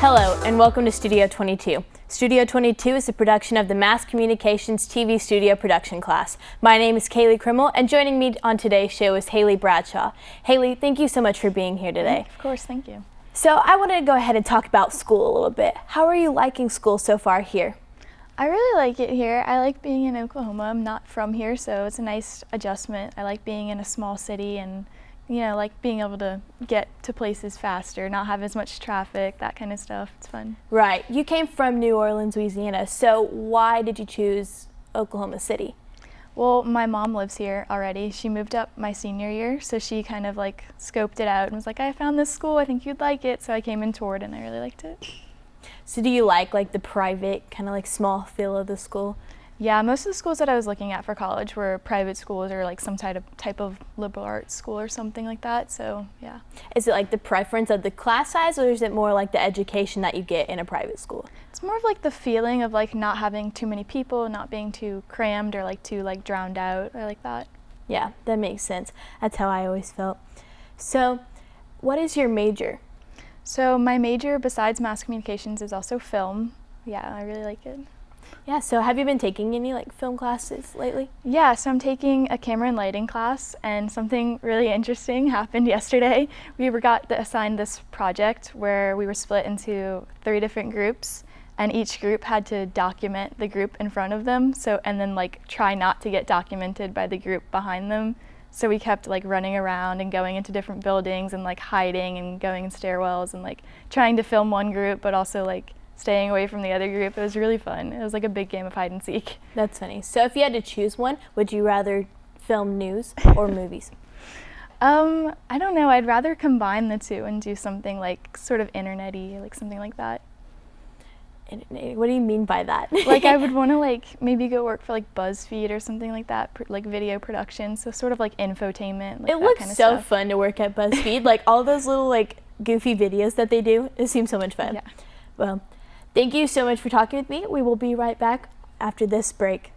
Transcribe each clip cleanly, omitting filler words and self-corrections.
Hello and welcome to Studio 22. Studio 22 is a production of the Mass Communications TV Studio Production class. My name is Kaleigh Krimmel and joining me on today's show is Hailey Bradshaw. Hailey, thank you so much for being here today. Of course, thank you. So I wanted to go ahead and talk about school a little bit. How are you liking school so far here? I really like it here. I like being in Oklahoma. I'm not from here, so it's a nice adjustment. I like being in a small city and like being able to get to places faster, not have as much traffic, that kind of stuff. It's fun. Right. You came from New Orleans, Louisiana, so why did you choose Oklahoma City? Well, my mom lives here already. She moved up my senior year, so she kind of like scoped it out and was like, I found this school, I think you'd like it. So I came and toured and I really liked it. So do you like the private, kind of like small feel of the school? Yeah, most of the schools that I was looking at for college were private schools or like some type of liberal arts school or something like that, so yeah. Is it like the preference of the class size, or is it more like the education that you get in a private school? It's more of like the feeling of like not having too many people, not being too crammed or like too like drowned out. I like that. Yeah, that makes sense. That's how I always felt. So what is your major? So my major, besides mass communications, is also film. Yeah, I really like it. Yeah, so have you been taking any film classes lately? Yeah, so I'm taking a camera and lighting class, and something really interesting happened yesterday. We got assigned this project where we were split into 3 different groups, and each group had to document the group in front of them, and then try not to get documented by the group behind them. So we kept running around and going into different buildings and hiding and going in stairwells and trying to film one group, but also staying away from the other group. It was really fun. It was like a big game of hide and seek. That's funny. So if you had to choose one, would you rather film news or movies? I don't know. I'd rather combine the two and do something sort of internet-y, something like that. What do you mean by that? I would want to maybe go work for BuzzFeed or something like that, video production, so sort of infotainment. It looks so stuff. Fun to work at BuzzFeed. All those little goofy videos that they do. It seems so much fun. Yeah. Well, thank you so much for talking with me. We will be right back after this break.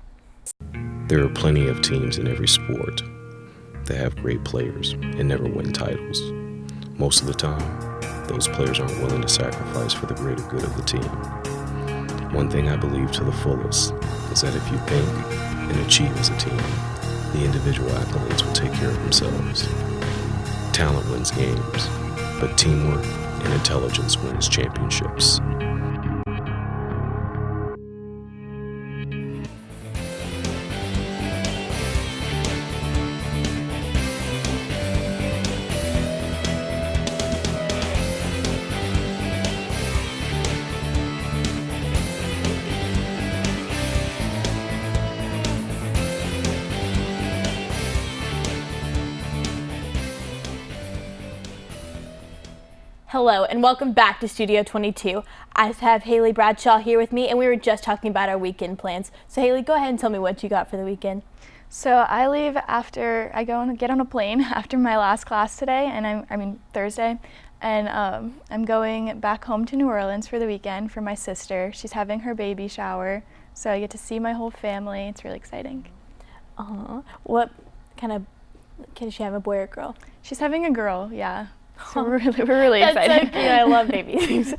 There are plenty of teams in every sport that have great players and never win titles. Most of the time, those players aren't willing to sacrifice for the greater good of the team. One thing I believe to the fullest is that if you think and achieve as a team, the individual accolades will take care of themselves. Talent wins games, but teamwork and intelligence wins championships. Hello and welcome back to Studio 22. I have Hailey Bradshaw here with me, and we were just talking about our weekend plans. So Hailey, go ahead and tell me what you got for the weekend. So I leave after I go and get on a plane after my last class today, and Thursday, and I'm going back home to New Orleans for the weekend for my sister. She's having her baby shower, so I get to see my whole family. It's really exciting. What kind of kid does she have, a boy or a girl? She's having a girl, yeah. So we're really excited. That's so cute. I love babies.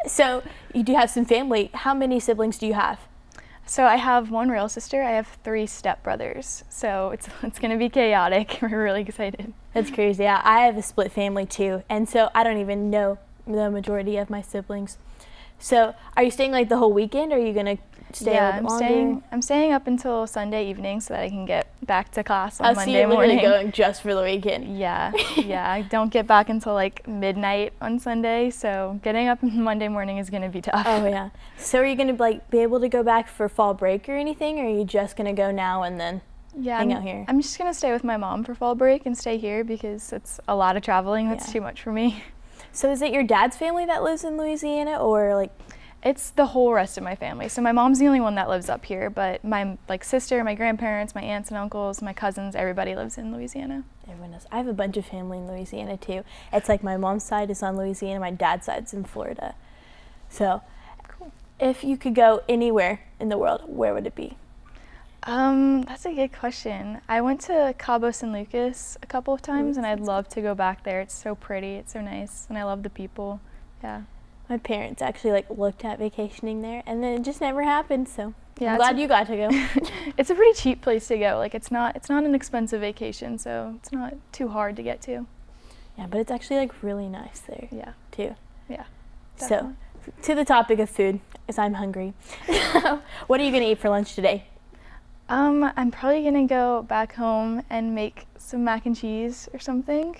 So you do have some family. How many siblings do you have? So I have one real sister. I have 3 stepbrothers. So it's going to be chaotic. We're really excited. That's crazy. Yeah, I have a split family too, and so I don't even know the majority of my siblings. So are you staying the whole weekend, or are you going to stay a little longer? I'm staying up until Sunday evening so that I can get back to class on Monday you're morning. Literally going just for the weekend. Yeah. I don't get back until midnight on Sunday, so getting up Monday morning is going to be tough. Oh yeah. So are you going to be able to go back for fall break or anything, or are you just going to go now and then hang out here? I'm just going to stay with my mom for fall break and stay here because it's a lot of traveling. That's too much for me. So is it your dad's family that lives in Louisiana, or It's the whole rest of my family. So my mom's the only one that lives up here, but my sister, my grandparents, my aunts and uncles, my cousins, everybody lives in Louisiana. Everyone does. I have a bunch of family in Louisiana too. It's my mom's side is on Louisiana, my dad's side's in Florida. So cool. If you could go anywhere in the world, where would it be? That's a good question. I went to Cabo San Lucas a couple of times, and I'd love to go back there. It's so pretty, it's so nice, and I love the people. Yeah. My parents actually like looked at vacationing there, and then it just never happened. So Yeah, I'm glad you got to go. It's a pretty cheap place to go. Like it's not an expensive vacation, so it's not too hard to get to. Yeah, but it's actually like really nice there Yeah. too. Yeah. So, Definitely. to the topic of food, as I'm hungry. What are you gonna eat for lunch today? I'm probably gonna go back home and make some mac and cheese or something.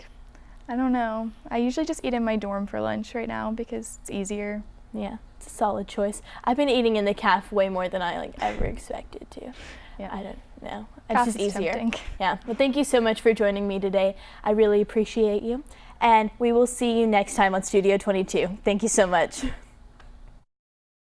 I don't know. I usually just eat in my dorm for lunch right now because it's easier. Yeah, it's a solid choice. I've been eating in the caf way more than I like ever expected to. Yeah. I don't know. Caf It's just is easier. tempting. Yeah. Well, thank you so much for joining me today. I really appreciate you. And we will see you next time on Studio 22. Thank you so much.